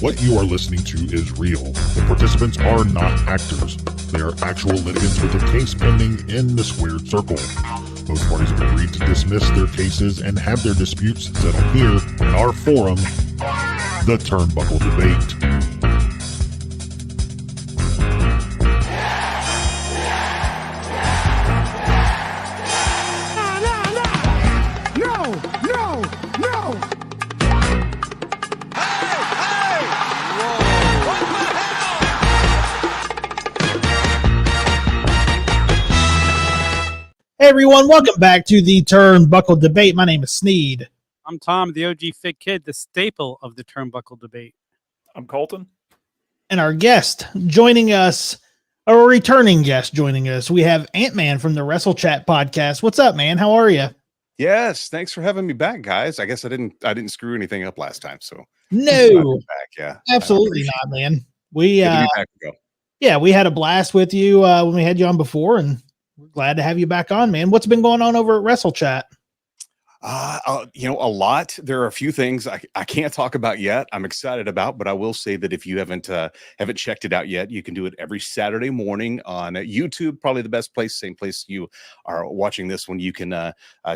What you are listening to is real. The participants are not actors. They are actual litigants with a case pending in the squared circle. Both parties have agreed to dismiss their cases and have their disputes settled here in our forum, the Turnbuckle Debate. Hey everyone, welcome back to the Turnbuckle Debate. My name is Sneed. I'm Tom, the OG Fit Kid, the staple of the Turnbuckle Debate. I'm Colton. And our guest joining us, or a returning guest joining us, we have ANTMAN from the WRESTLECHAT Podcast. What's up, man? How are you? Yes, thanks for having me back, guys. I guess I didn't screw anything up last time, so no, back, yeah, absolutely not, man. We we had a blast with you when we had you on before, and we're glad to have you back on, man. What's been going on over at WRESTLECHAT? A lot. There are a few things I can't talk about yet. I'm excited about, but I will say that if you haven't checked it out yet, you can do it every Saturday morning on YouTube. Probably the best place, same place you are watching this one. You can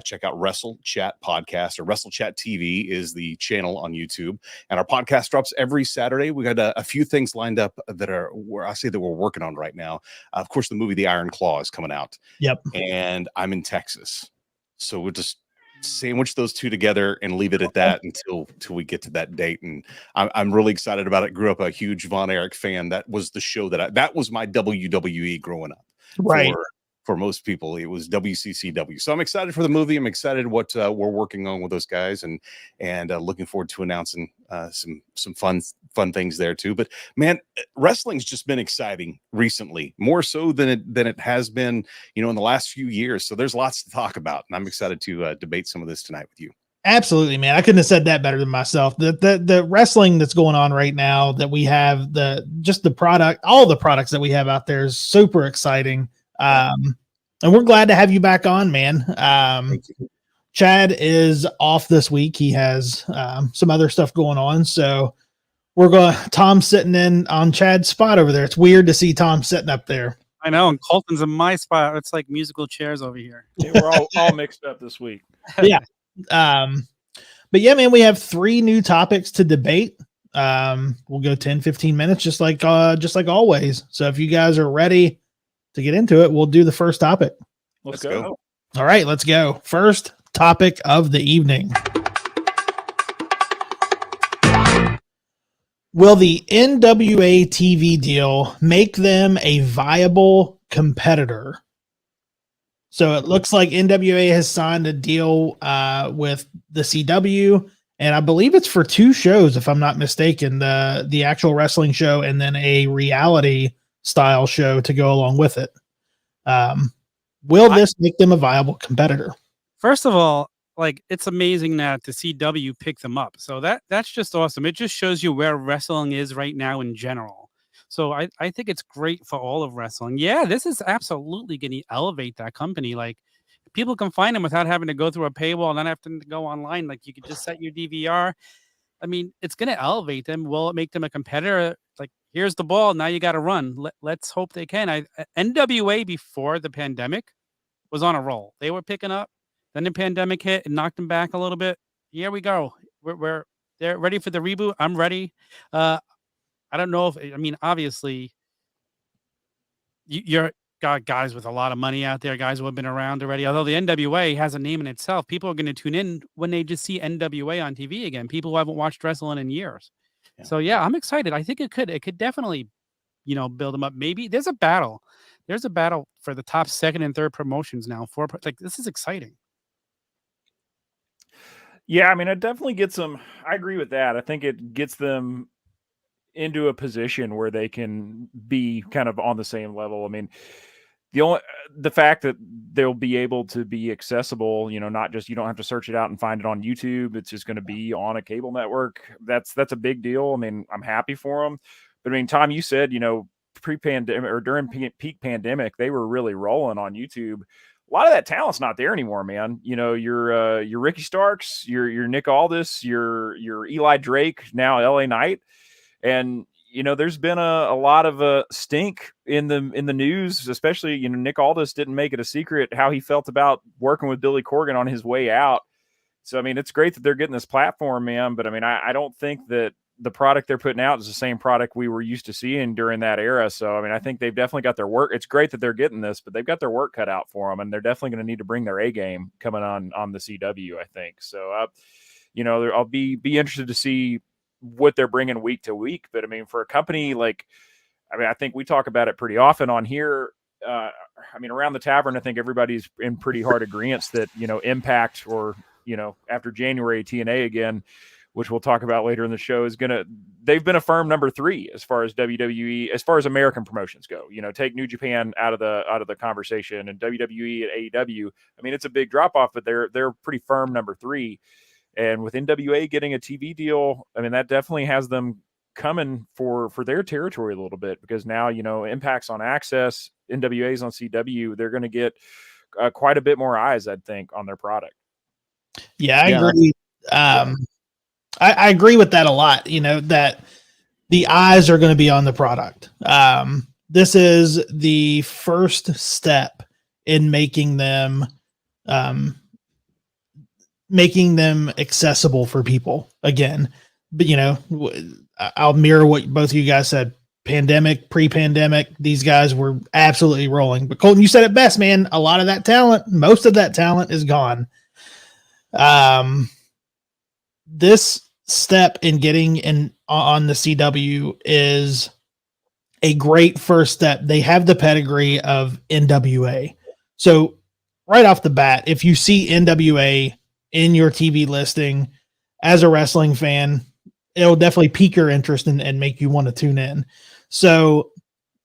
check out WRESTLECHAT Podcast, or WRESTLECHAT TV is the channel on YouTube. And our podcast drops every Saturday. We got a few things lined up that are where I say that we're working on right now. Of course, the movie The Iron Claw is coming out. Yep. And I'm in Texas, so we'll just sandwich those two together and leave it at that until we get to that date. And I'm really excited about it. Grew up a huge Von Erich fan. That was the show that was my WWE growing up. Right. For most people, it was WCCW. So I'm excited for the movie. I'm excited what we're working on with those guys, and looking forward to announcing some fun things there too. But man, wrestling's just been exciting recently, more so than it has been, in the last few years. So there's lots to talk about, and I'm excited to debate some of this tonight with you. Absolutely, man. I couldn't have said that better than myself. The wrestling that's going on right now, that we have, all the products that we have out there is super exciting. And we're glad to have you back on, man. Chad is off this week. He has some other stuff going on, so Tom's sitting in on Chad's spot over there. It's weird to see Tom sitting up there. I know, and Colton's in my spot. It's like musical chairs over here. Yeah, we're all mixed up this week. Yeah. But yeah, man, we have 3 new topics to debate. We'll go 10-15 minutes, just like always. So if you guys are ready to get into it, we'll do the first topic. Let's go. All right, let's go. First topic of the evening. Will the NWA TV deal make them a viable competitor? So it looks like NWA has signed a deal with the CW, and I believe it's for 2 shows, if I'm not mistaken, the actual wrestling show and then a reality style show to go along with it. Will this make them a viable competitor? First of all, it's amazing that the CW picked them up. So that's just awesome. It just shows you where wrestling is right now in general. So I think it's great for all of wrestling. Yeah, this is absolutely going to elevate that company. Like, people can find them without having to go through a paywall, not having to go online. Like, you could just set your DVR. I mean, it's going to elevate them. Will it make them a competitor? Like, here's the ball. Now you got to run. Let's hope they can. NWA before the pandemic was on a roll. They were picking up. Then the pandemic hit and knocked them back a little bit. Here we go. They're ready for the reboot. I'm ready. I don't know obviously, you're got guys with a lot of money out there, guys who have been around already. Although the NWA has a name in itself, people are going to tune in when they just see NWA on TV again. People who haven't watched wrestling in years. Yeah. So yeah, I'm excited. I think it could definitely, build them up. Maybe there's a battle. There's a battle for the top 2nd and 3rd promotions now. This is exciting. Yeah, it definitely gets them. I agree with that. I think it gets them into a position where they can be kind of on the same level. The fact that they'll be able to be accessible, not just, you don't have to search it out and find it on YouTube. It's just going to be on a cable network. That's a big deal. I'm happy for them. But Tom, you said, pre-pandemic or during peak pandemic, they were really rolling on YouTube. A lot of that talent's not there anymore, man. Your Ricky Starks, your Nick Aldis, your Eli Drake, now LA Knight. And there's been a lot of stink in the news, especially Nick Aldis didn't make it a secret how he felt about working with Billy Corgan on his way out. So I mean, it's great that they're getting this platform, man. But I mean, I don't think that the product they're putting out is the same product we were used to seeing during that era. So I mean, I think they've definitely got their work. It's great that they're getting this, but they've got their work cut out for them, and they're definitely going to need to bring their A game coming on the CW, I think. So I'll be interested to see what they're bringing week to week. But I mean, for a company like, I think we talk about it pretty often on here. Around the tavern, I think everybody's in pretty hard agreement that, Impact or, after January TNA again, which we'll talk about later in the show, they've been a firm number 3 as far as WWE, as far as American promotions go. Take New Japan out of the conversation, and WWE and AEW. I mean, it's a big drop off, but they're pretty firm number 3. And with NWA getting a TV deal, I mean, that definitely has them coming for their territory a little bit, because now, Impact's on Access, NWA's on CW. They're going to get quite a bit more eyes, I think, on their product. Yeah, I agree. I agree with that a lot, that the eyes are going to be on the product. This is the first step in making them accessible for people again. But I'll mirror what both of you guys said. Pandemic, pre-pandemic, these guys were absolutely rolling. But Colton, you said it best, man. A lot of that talent, most of that talent is gone. This step in getting on the CW is a great first step. They have the pedigree of NWA. So right off the bat, if you see NWA in your TV listing as a wrestling fan, it'll definitely pique your interest and make you want to tune in. So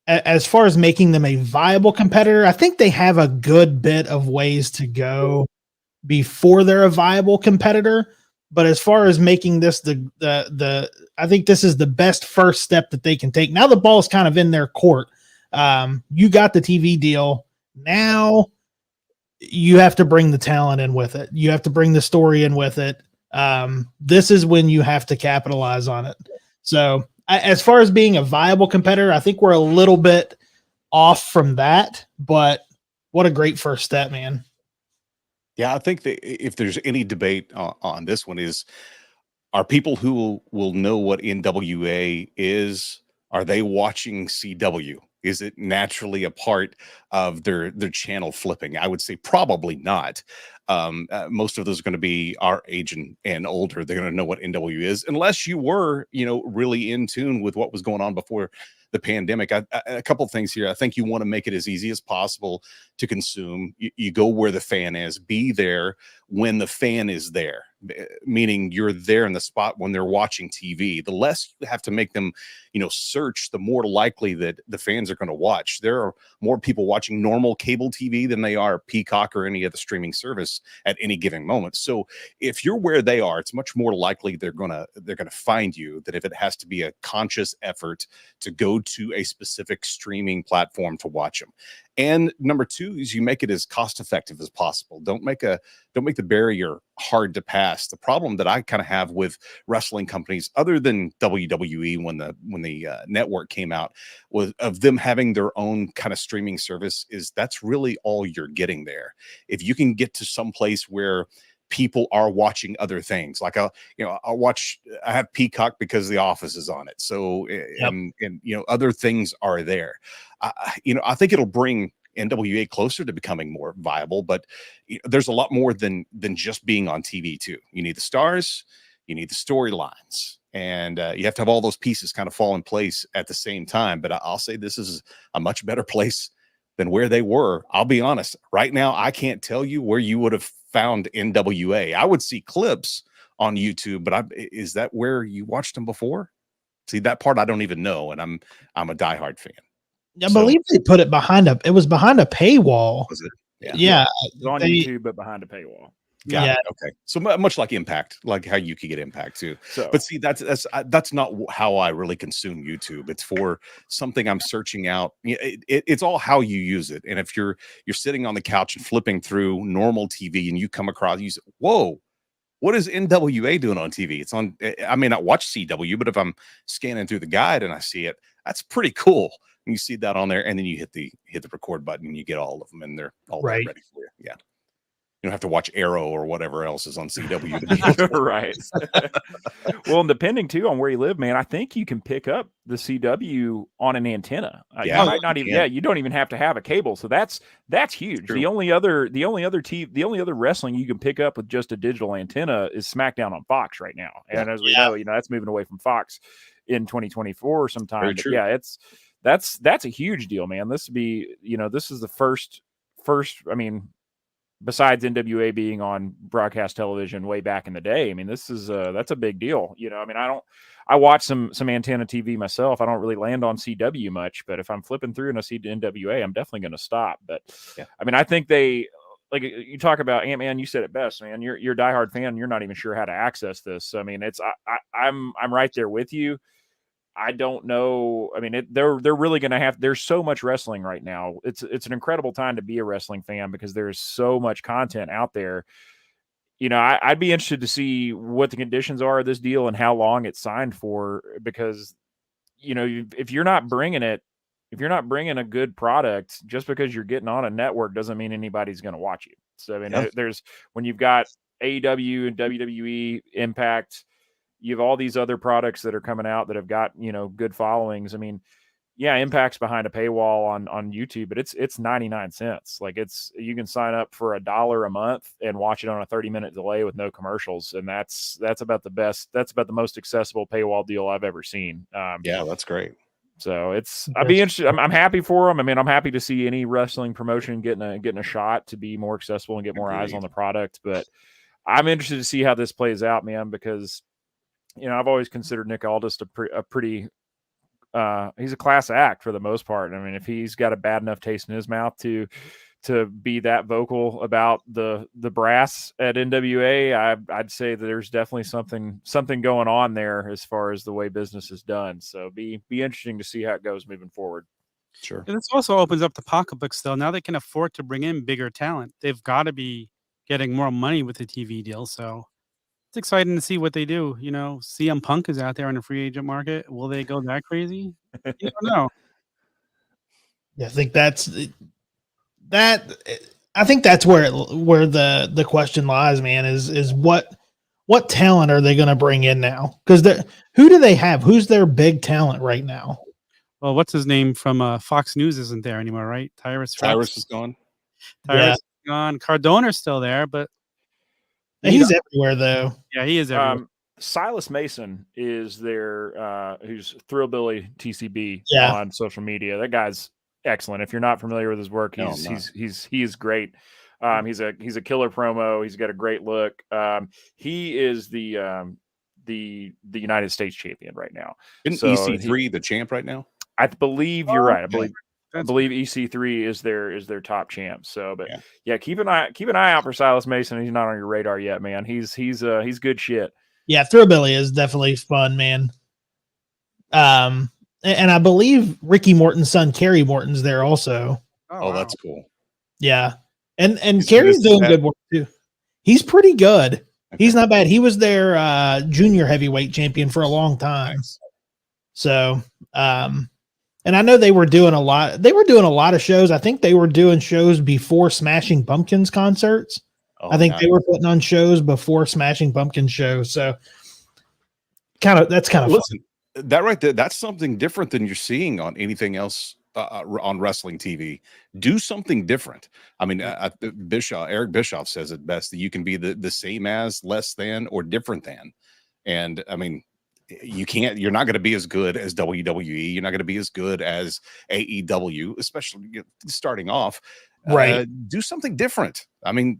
as far as making them a viable competitor, I think they have a good bit of ways to go before they're a viable competitor. But as far as making this I think this is the best first step that they can take. Now the ball's kind of in their court. You got the TV deal. Now you have to bring the talent in with it. You have to bring the story in with it. This is when you have to capitalize on it. So as far as being a viable competitor, I think we're a little bit off from that, but what a great first step, man. Yeah, I think that if there's any debate on this one are people who will know what NWA is, are they watching CW? Is it naturally a part of their channel flipping? I would say probably not. Most of those are going to be our age and older. They're going to know what NW is, unless you were, really in tune with what was going on before the pandemic. A couple of things here. I think you want to make it as easy as possible to consume. You go where the fan is, be there when the fan is there, meaning you're there in the spot when they're watching TV. The less you have to make them, search, the more likely that the fans are going to watch. There are more people watching normal cable TV than they are Peacock or any other streaming service at any given moment. So if you're where they are, it's much more likely they're gonna find you than if it has to be a conscious effort to go to a specific streaming platform to watch them. And number 2 is you make it as cost effective as possible. Don't make the barrier hard to pass. The problem that I kind of have with wrestling companies, other than WWE when the network came out, was of them having their own kind of streaming service, is that's really all you're getting there. If you can get to some place where people are watching other things, like I have Peacock because The Office is on it. So, and other things are there. I think it'll bring NWA closer to becoming more viable, but there's a lot more than just being on TV too. You need the stars, you need the storylines, and you have to have all those pieces kind of fall in place at the same time. But I'll say this is a much better place than where they were. I'll be honest. Right now, I can't tell you where you would have found NWA. I would see clips on YouTube, but is that where you watched them before? See, that part I don't even know, and I'm a diehard fan. I believe they put it behind it was behind a paywall. Was it? Yeah. It's on YouTube, but behind a paywall. Got it. Okay. So much like Impact, like how you could get Impact too. So, but see, that's not how I really consume YouTube. It's for something I'm searching out. It's all how you use it. And if you're sitting on the couch and flipping through normal TV and you come across, you say, whoa, what is NWA doing on TV? It's on. I may not watch CW, but if I'm scanning through the guide and I see it, that's pretty cool. And you see that on there, and then you hit the record button, and you get all of them, and they're all Right. ready for you. Yeah. You don't have to watch Arrow or whatever else is on CW to be able to Right. Well, and depending too on where you live, man, I think you can pick up the CW on an antenna. Yeah, You might not even. Yeah, you don't even have to have a cable, so that's huge. True. The only other wrestling you can pick up with just a digital antenna is SmackDown on Fox right now, and as we know, that's moving away from Fox in 2024 sometime. Very But true. yeah, that's a huge deal, man. This would be, this is the first. I mean, besides NWA being on broadcast television way back in the day, I mean, this is that's a big deal. I mean, I watch some antenna TV myself. I don't really land on CW much, but if I'm flipping through and I see NWA, I'm definitely going to stop. But I mean, I think they, like you talk about ANTMAN, you said it best, man. You're a diehard fan. You're not even sure how to access this. I mean, I'm right there with you. I don't know. I mean, they're really going to have. There's so much wrestling right now. It's an incredible time to be a wrestling fan because there's so much content out there. I'd be interested to see what the conditions are of this deal and how long it's signed for. Because if you're not bringing a good product, just because you're getting on a network doesn't mean anybody's going to watch you. So I mean, there's when you've got AEW and WWE, Impact. You have all these other products that are coming out that have got, good followings. I mean, yeah, Impact's behind a paywall on YouTube, but it's 99 cents. Like you can sign up for $1 a month and watch it on a 30-minute delay with no commercials. And that's about the best. That's about the most accessible paywall deal I've ever seen. Yeah, that's great. So I'd be interested. I'm happy for them. I mean, I'm happy to see any wrestling promotion getting a shot to be more accessible and get more eyes on the product. But I'm interested to see how this plays out, man, because I've always considered Nick Aldis a pretty he's a class act for the most part. I mean, if he's got a bad enough taste in his mouth to be that vocal about the brass at NWA, I'd say that there's definitely something going on there as far as the way business is done. So be interesting to see how it goes moving forward. Sure. And this also opens up the pocketbooks, though. Now they can afford to bring in bigger talent. They've got to be getting more money with the TV deal. So it's exciting to see what they do. CM Punk is out there in the free agent market. Will they go that crazy? You don't know. Yeah, I think that's where the question lies, man, is what talent are they going to bring in now? Because who do they have? Who's their big talent right now? Well, what's his name from Fox News isn't there anymore, right? Tyrus is gone. Tyrus is gone. Cardona's still there, but he's everywhere, though. Yeah, he is everywhere. Silas Mason is there, who's Thrillbilly TCB on social media. That guy's excellent. If you're not familiar with his work, he is great. He's a killer promo. He's got a great look. He is the United States champion right now. Isn't EC3 the champ right now? I believe you're right. I believe EC3 is their top champ. So, but yeah, keep an eye out for Silas Mason. He's not on your radar yet, man. He's good shit. Yeah, Thrillbilly is definitely fun, man. And I believe Ricky Morton's son, Kerry Morton's there also. Oh, wow. That's cool. Yeah. And Kerry's doing good work too. He's pretty good. Okay. He's not bad. He was their junior heavyweight champion for a long time. Nice. So, and I know they were doing a lot. They were doing a lot of shows. I think they were doing shows before Smashing Pumpkins concerts. I think they were putting on shows before Smashing Pumpkins shows. So that's kind of listen. Fun. That right there, that's something different than you're seeing on anything else on wrestling TV. Do something different. I mean, Eric Bischoff says it best that you can be the same as, less than, or different than. And I mean, you're not going to be as good as WWE. You're not going to be as good as AEW, especially starting off. Right. Do something different. I mean,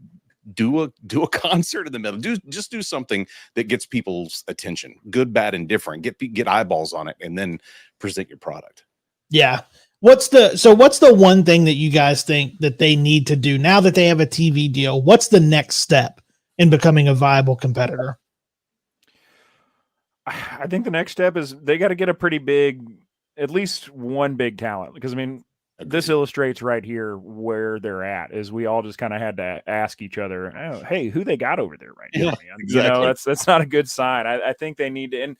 do a concert in the middle. Just do something that gets people's attention, good, bad, and different. Get eyeballs on it, and then present your product. Yeah. What's the one thing that you guys think that they need to do now that they have a TV deal? What's the next step in becoming a viable competitor? I think the next step is they got to get a pretty big, at least one big talent. Because I mean, this illustrates right here where they're at. Is we all just kind of had to ask each other, oh, hey, who they got over there right now, man? Exactly. That's not a good sign. I think they need to, and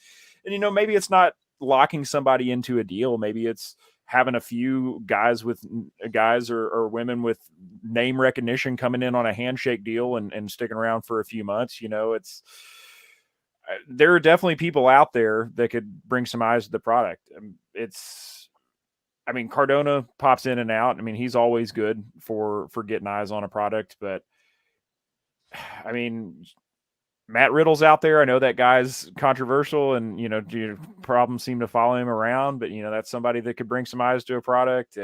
maybe it's not locking somebody into a deal. Maybe it's having a few guys or women with name recognition coming in on a handshake deal and sticking around for a few months. There are definitely people out there that could bring some eyes to the product. Cardona pops in and out. He's always good for getting eyes on a product, but Matt Riddle's out there. I know that guy's controversial and, problems seem to follow him around, but that's somebody that could bring some eyes to a product.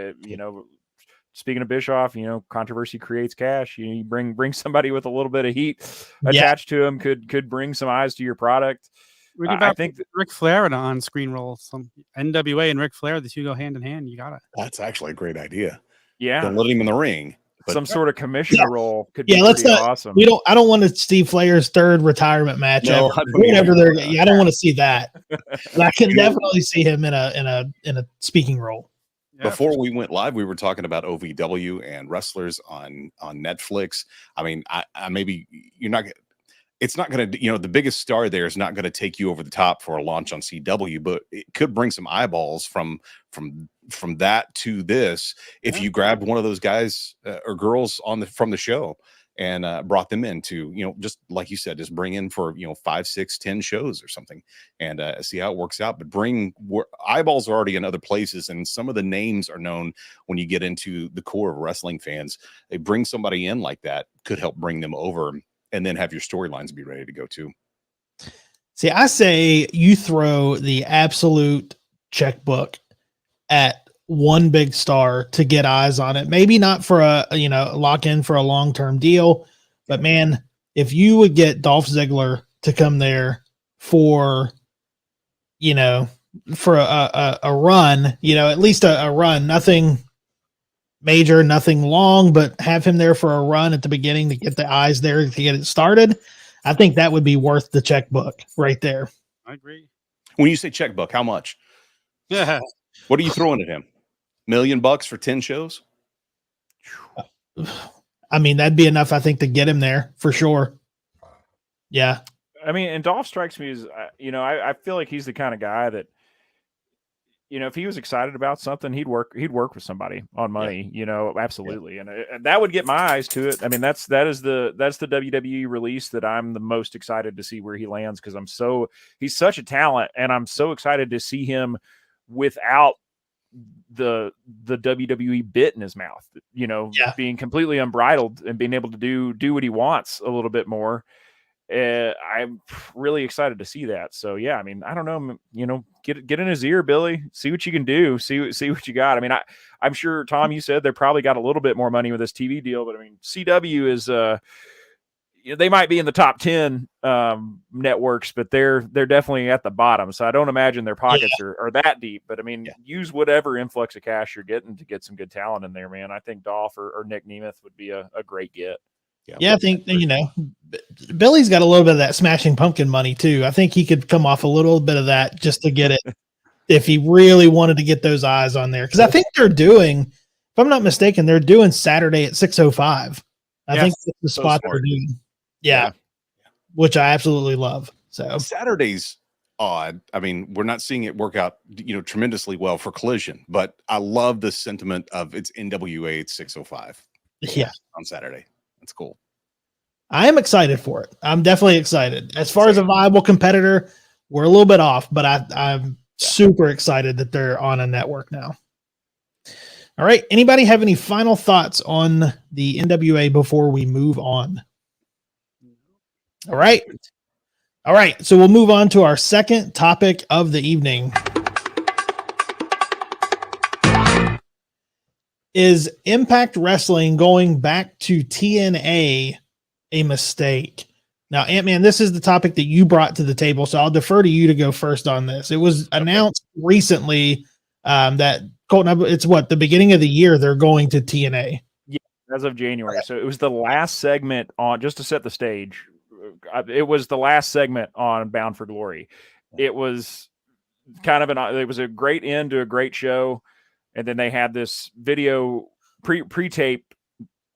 Speaking of Bischoff, controversy creates cash. You bring somebody with a little bit of heat attached to him could bring some eyes to your product. I think Ric Flair in an on-screen role, some NWA and Ric Flair, the two go hand in hand. You got it. That's actually a great idea. Yeah, don't let him in the ring. But some sort of commissioner role could be pretty awesome. I don't want to see Flair's third retirement match ever. Whenever I don't want to see that. But I can definitely see him in a speaking role. Yeah. Before we went live, we were talking about OVW and wrestlers on Netflix. Maybe you're not. It's not going to, the biggest star there is not going to take you over the top for a launch on CW, but it could bring some eyeballs from that to this. If you grabbed one of those guys or girls from the show and brought them in to, just like you said, just bring in for, 5, 6, 10 shows or something and see how it works out. But eyeballs are already in other places. And some of the names are known when you get into the core of wrestling fans. They bring somebody in like that could help bring them over. And then have your storylines be ready to go too. See, I say you throw the absolute checkbook at one big star to get eyes on it. Maybe not for lock in for a long-term deal, but man, if you would get Dolph Ziggler to come there for a run, at least a run, nothing major, nothing long, but have him there for a run at the beginning to get the eyes there to get it started. I think that would be worth the checkbook right there. I agree. When you say checkbook, how much? Yeah. What are you throwing at him? $1 million for 10 shows? That'd be enough, I think, to get him there for sure. Yeah. And Dolph strikes me as, I feel like he's the kind of guy that, if he was excited about something, he'd work with somebody on money, absolutely. Yeah. And that would get my eyes to it. That's the WWE release that I'm the most excited to see where he lands. Cause he's such a talent and I'm so excited to see him without the WWE bit in his mouth, being completely unbridled and being able to do what he wants a little bit more. I'm really excited to see that. So yeah, I don't know, get in his ear, Billy, see what you can do, see what you got. I'm sure, Tom, you said they probably got a little bit more money with this TV deal, but CW is they might be in the top 10 networks, but they're definitely at the bottom. So I don't imagine their pockets are that deep, but use whatever influx of cash you're getting to get some good talent in there, man. I think Dolph or Nick Nemeth would be a great get. Yeah, I think, Billy's got a little bit of that Smashing Pumpkin money too. I think he could come off a little bit of that just to get it if he really wanted to get those eyes on there. Because I think they're doing, if I'm not mistaken, they're doing Saturday at 6:05. I think that's the spot they're doing. Yeah, which I absolutely love. So Saturday's odd. We're not seeing it work out, tremendously well for Collision, but I love the sentiment of it's NWA at 6:05. Yeah, on Saturday. That's cool. I am excited for it. I'm definitely excited. As far as a viable competitor, we're a little bit off, but I'm super excited that they're on a network now. All right. Anybody have any final thoughts on the NWA before we move on? All right. All right. So we'll move on to our second topic of the evening. Is Impact Wrestling going back to TNA a mistake? Now, Ant-Man, this is the topic that you brought to the table, so I'll defer to you to go first on this. It was announced recently that Colton, it's the beginning of the year they're going to TNA. Yeah, as of January. So it was the last segment on, just to set the stage, it was the last segment on Bound for Glory. It was kind of it was a great end to a great show. And then they had this video pre-tape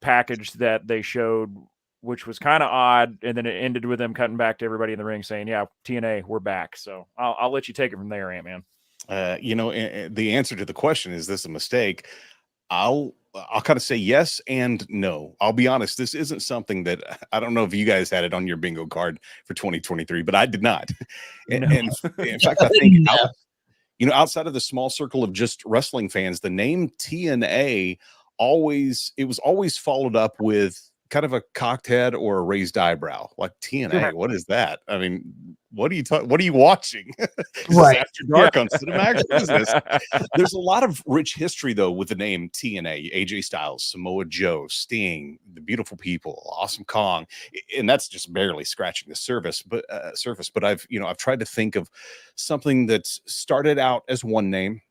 package that they showed, which was kind of odd. And then it ended with them cutting back to everybody in the ring saying, yeah, TNA, we're back. So I'll let you take it from there, Ant-Man. The answer to the question, is this a mistake? I'll kind of say yes and no. I'll be honest. This isn't something that, I don't know if you guys had it on your bingo card for 2023, but I did not. And in fact, I think outside of the small circle of just wrestling fans, the name TNA was always followed up with kind of a cocked head or a raised eyebrow. Like, TNA, what is that? I mean, what are you watching? Right. After Dark on Cinemax? What is this? There's a lot of rich history though with the name TNA. AJ Styles, Samoa Joe, Sting, the Beautiful People, Awesome Kong, and that's just barely scratching the surface. But I've tried to think of something that started out as one name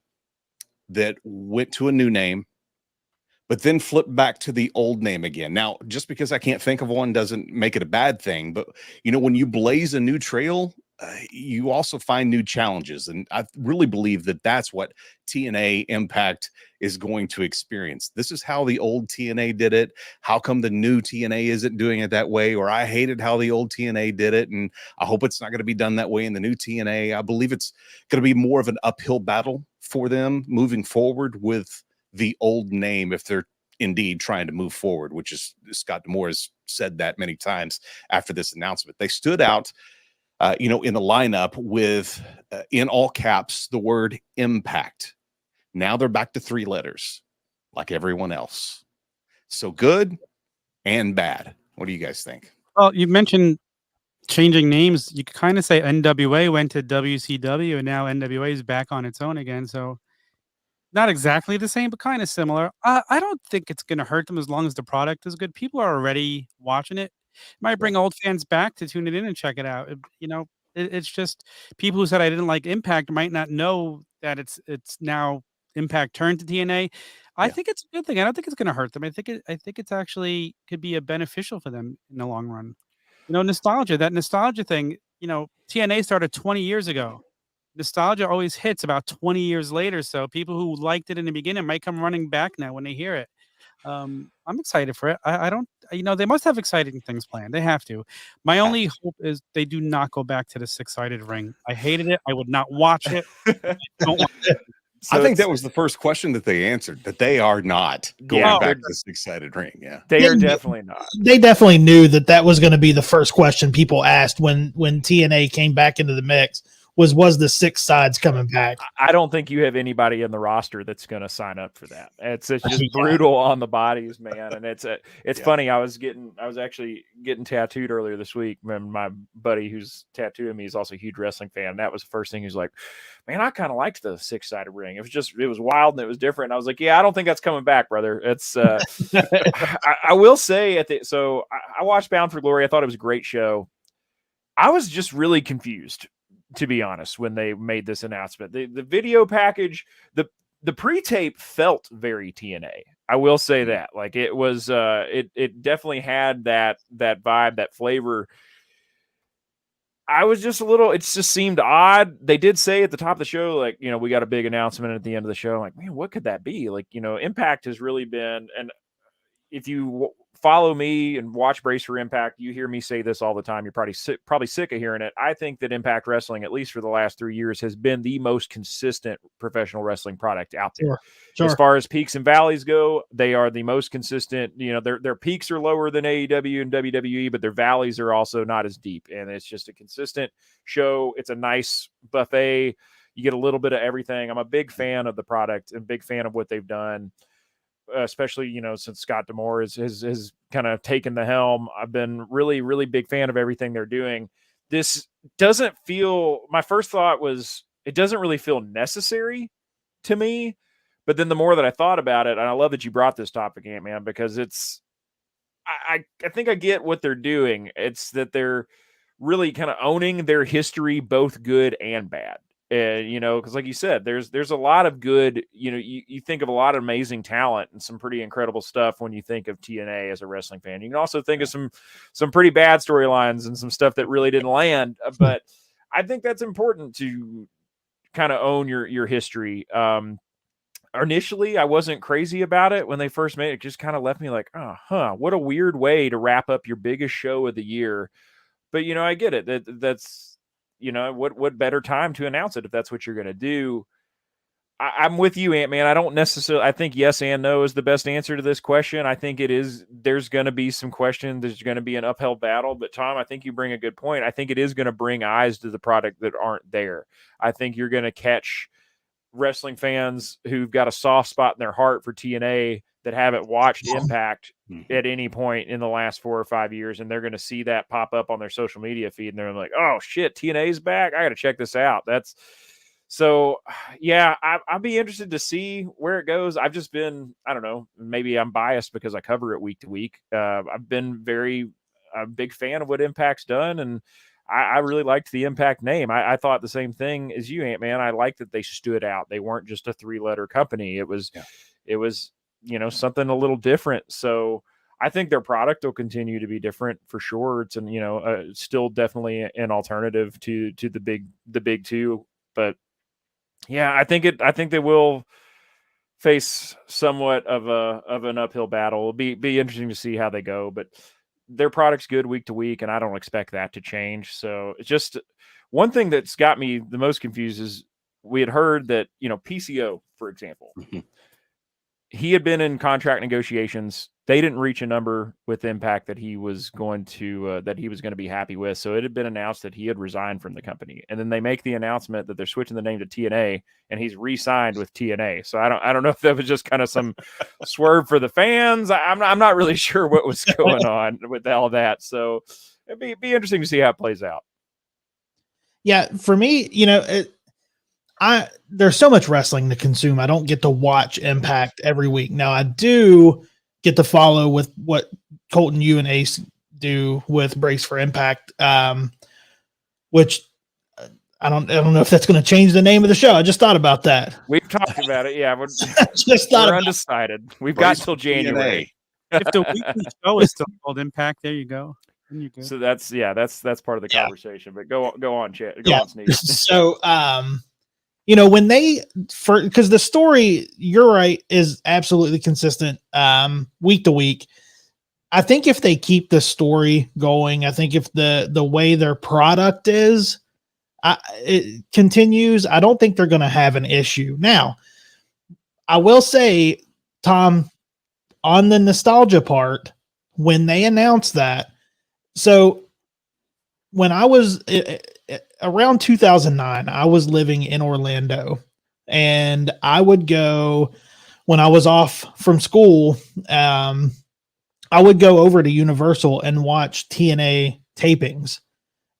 that went to a new name, but then flip back to the old name again. Now, just because I can't think of one doesn't make it a bad thing. But, when you blaze a new trail, you also find new challenges. And I really believe that that's what TNA Impact is going to experience. This is how the old TNA did it. How come the new TNA isn't doing it that way? Or I hated how the old TNA did it, and I hope it's not going to be done that way in the new TNA. I believe it's going to be more of an uphill battle for them moving forward with the old name, if they're indeed trying to move forward, which is, Scott D'Amore has said that many times after this announcement. They stood out, in the lineup with, in all caps, the word Impact. Now they're back to 3 letters, like everyone else. So good and bad. What do you guys think? Well, you mentioned changing names. You could kind of say NWA went to WCW, and now NWA is back on its own again. So not exactly the same, but kind of similar. I don't think it's going to hurt them as long as the product is good. People are already watching it. Might bring old fans back to tune it in and check it out. It's just people who said I didn't like Impact might not know that it's now Impact turned to TNA. I think it's a good thing. I don't think it's going to hurt them. I think it's actually could be a beneficial for them in the long run. Nostalgia, that nostalgia thing. TNA started 20 years ago. Nostalgia always hits about 20 years later. So people who liked it in the beginning might come running back now when they hear it. I'm excited for it. I don't, they must have exciting things planned. They have to. My only hope is they do not go back to the 6-sided ring. I hated it. I would not watch it. I don't want it. So I think that was the first question that they answered, that they are not going back to the 6-sided ring. Yeah, they are definitely not. They definitely knew that was going to be the first question people asked when TNA came back into the mix. Was the 6 sides coming back? I don't think you have anybody in the roster that's going to sign up for that. It's just brutal on the bodies, man. And it's funny. I was actually getting tattooed earlier this week. And my buddy who's tattooing me is also a huge wrestling fan. And that was the first thing. He was like, man, I kind of liked the 6-sided ring. It was wild and it was different. And I was like, yeah, I don't think that's coming back, brother. It's I will say I watched Bound for Glory. I thought it was a great show. I was just really confused, to be honest, when they made this announcement. The video package, the pre-tape felt very TNA. I will say that. Like, it was it definitely had that vibe, that flavor. I was just it just seemed odd. They did say at the top of the show, like, we got a big announcement at the end of the show. I'm like, man, what could that be? Like, Impact has really been, and if you follow me and watch Brace for Impact, you hear me say this all the time. You're probably sick of hearing it. I think that Impact Wrestling, at least for the last 3 years, has been the most consistent professional wrestling product out there. Sure. As far as peaks and valleys go, they are the most consistent. Their peaks are lower than AEW and WWE, but their valleys are also not as deep. And it's just a consistent show. It's a nice buffet. You get a little bit of everything. I'm a big fan of the product and big fan of what they've done. Especially, since Scott D'Amore has kind of taken the helm. I've been really, really big fan of everything they're doing. This doesn't feel, my first thought was, it doesn't really feel necessary to me. But then the more that I thought about it, and I love that you brought this topic, Ant-Man, because I think I get what they're doing. It's that they're really kind of owning their history, both good and bad. Because like you said, there's a lot of good, you think of a lot of amazing talent and some pretty incredible stuff when you think of TNA as a wrestling fan. You can also think of some pretty bad storylines and some stuff that really didn't land. But I think that's important to kind of own your history. initially I wasn't crazy about it when they first made it. It just kind of left me like, oh, what a weird way to wrap up your biggest show of the year. But I get it. That's what better time to announce it if that's what you're going to do. I'm with you, Ant-Man. I don't necessarily. I think yes and no is the best answer to this question. I think it is. There's going to be some question. There's going to be an uphill battle. But Tom, I think you bring a good point. I think it is going to bring eyes to the product that aren't there. I think you're going to catch wrestling fans who've got a soft spot in their heart for TNA that haven't watched Impact at any point in the last 4 or 5 years, and they're going to see that pop up on their social media feed, and they're like, "Oh shit, TNA's back! I got to check this out." So, yeah, I'll be interested to see where it goes. I've just been, I don't know, maybe I'm biased because I cover it week to week. I've been a big fan of what Impact's done, and I really liked the Impact name. I thought the same thing as you, Ant-Man. I liked that they stood out. They weren't just a 3-letter company. It was something a little different. So I think their product will continue to be different for sure. It's still definitely an alternative to the big two, but yeah, I think they will face somewhat of an uphill battle. It'll be interesting to see how they go, but their product's good week to week, and I don't expect that to change. So it's just one thing that's got me the most confused is we had heard that, PCO, for example, he had been in contract negotiations. They didn't reach a number with Impact that he was going to be happy with. So it had been announced that he had resigned from the company, and then they make the announcement that they're switching the name to TNA, and he's re-signed with TNA. So I don't know if that was just kind of some swerve for the fans. I'm not really sure what was going on with all that. So it'd be interesting to see how it plays out. Yeah, for me, there's so much wrestling to consume. I don't get to watch Impact every week. Now I do get to follow with what Colton, you and Ace do with Brace for Impact, which I don't know if that's going to change the name of the show. I just thought about that. We've talked about it. Yeah, we're undecided. We've got till January. If the weekly show is still called Impact, there you go. So that's part of the conversation. But go on, chat. Go on, Sneak. So when because the story, you're right, is absolutely consistent week to week. I think if they keep the story going, I think if the way their product is, it continues, I don't think they're going to have an issue. Now, I will say, Tom, on the nostalgia part, when they announced that, so when I was around 2009, I was living in Orlando, and I would go when I was off from school. I would go over to Universal and watch TNA tapings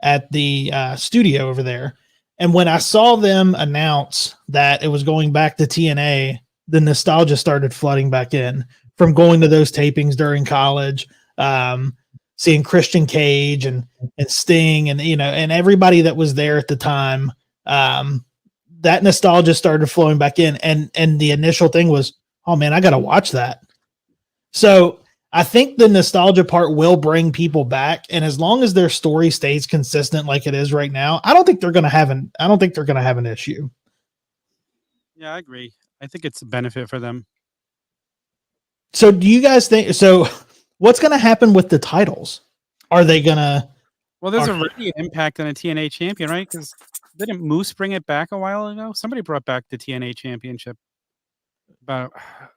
at the studio over there. And when I saw them announce that it was going back to TNA, the nostalgia started flooding back in from going to those tapings during college, seeing Christian Cage and Sting and everybody that was there at the time. That nostalgia started flowing back in, and the initial thing was, oh man, I got to watch that. So I think the nostalgia part will bring people back, and as long as their story stays consistent like it is right now, I don't think they're going to have an issue. Yeah, I agree. I think it's a benefit for them. So do you guys think what's going to happen with the titles? Are they going to? Well, there's already an Impact on a TNA champion, right? Because didn't Moose bring it back a while ago? Somebody brought back the TNA championship.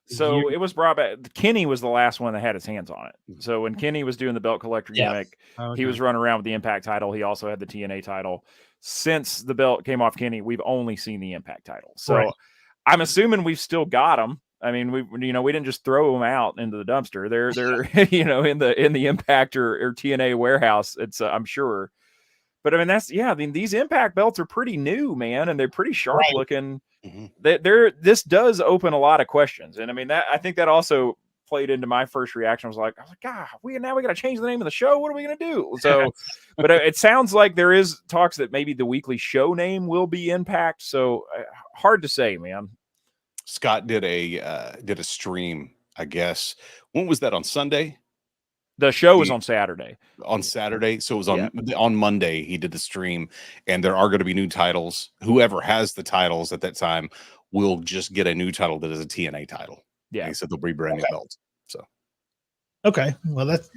So it was brought back. Kenny was the last one that had his hands on it. So when Kenny was doing the belt collector gimmick, he was running around with the Impact title. He also had the TNA title. Since the belt came off Kenny, we've only seen the Impact title. So I'm assuming we've still got them. I mean, we didn't just throw them out into the dumpster. They're in the Impact or TNA warehouse. It's I'm sure. But I mean, these Impact belts are pretty new, man, and they're pretty sharp looking. Mm-hmm. This does open a lot of questions, and I mean I think that also played into my first reaction. I was like, God, we got to change the name of the show. What are we going to do? So, but it sounds like there is talks that maybe the weekly show name will be Impact. So hard to say, man. Scott did a stream, I guess. When was that, on Sunday? The show was on Saturday. On Saturday. So it was on Monday he did the stream, and there are going to be new titles. Whoever has the titles at that time will just get a new title that is a TNA title. Yeah. They said they'll rebrand new belts. So Okay. Well, that's.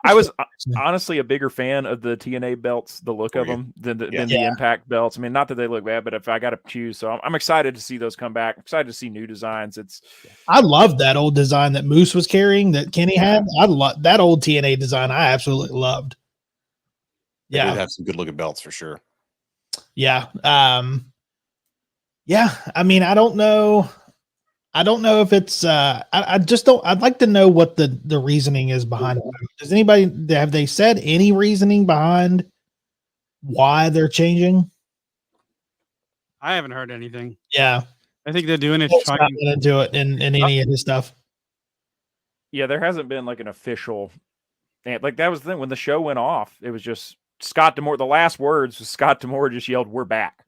I was honestly a bigger fan of the TNA belts, the look Were of you? them, than the Yeah. Impact belts. I mean, not that they look bad, but if I got to choose, so I'm excited to see those come back. I'm excited to see new designs. I love that old design that Moose was carrying that Kenny had. I love that old TNA design. I absolutely loved. They Yeah. did have some good looking belts for sure. Yeah. Yeah. I mean, I don't know if it's I just don't. I'd like to know what the reasoning is behind it. Does anybody have they said any reasoning behind why they're changing? I haven't heard anything. Yeah. I think they're doing it It's trying. not going to do it in any of his stuff. Yeah, there hasn't been like an official, like that was the thing when the show went off. It was just Scott D'Amore. The last words was Scott D'Amore just yelled, "We're back,"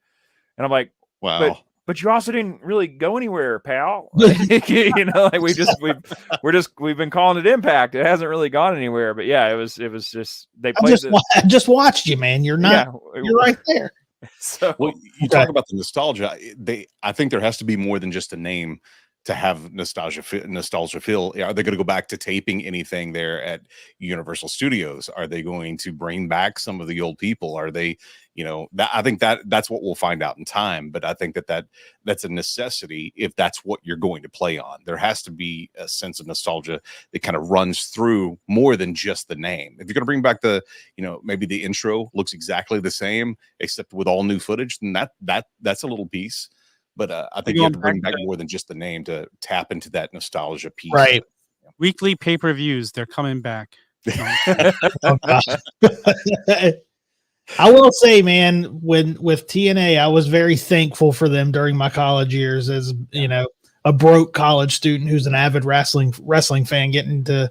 and I'm like, Wow. But you also didn't really go anywhere, pal. Like, you know, like we've been calling it Impact. It hasn't really gone anywhere. But yeah, it was just they played. I just watched you, man. You're not. Yeah, You're right there. So Well, you talk about the nostalgia. I think there has to be more than just a name to have nostalgia feel. Are they going to go back to taping anything there at Universal Studios? Are they going to bring back some of the old people? Are they, I think that's what we'll find out in time. But I think that's a necessity if that's what you're going to play on. There has to be a sense of nostalgia that kind of runs through more than just the name. If you're going to bring back maybe the intro looks exactly the same except with all new footage, then that's a little piece. But I think you have to bring back more than just the name to tap into that nostalgia piece. Right. Weekly pay-per-views, they're coming back. Oh, gosh. I will say, man, with TNA, I was very thankful for them during my college years as, a broke college student who's an avid wrestling fan getting to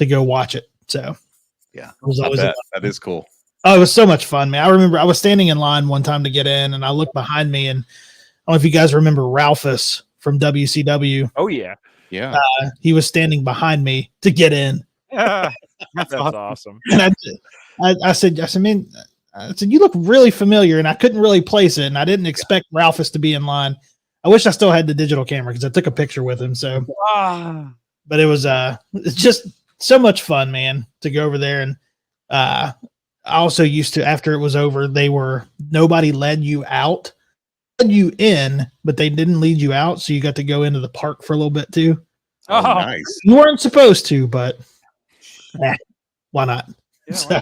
go watch it. So yeah, it was always that is cool. Oh, it was so much fun, man. I remember I was standing in line one time to get in and I looked behind me and I don't know if you guys remember Ralphus from WCW. Oh yeah. Yeah. He was standing behind me to get in. That's awesome. And I said, man, you look really familiar, and I couldn't really place it, and I didn't expect Ralphus to be in line. I wish I still had the digital camera because I took a picture with him. So, but it was it's just so much fun, man, to go over there. And I also used to, after it was over, nobody led you out. You in, but they didn't lead you out, so you got to go into the park for a little bit too. Oh, nice. You weren't supposed to, but why not? Yeah,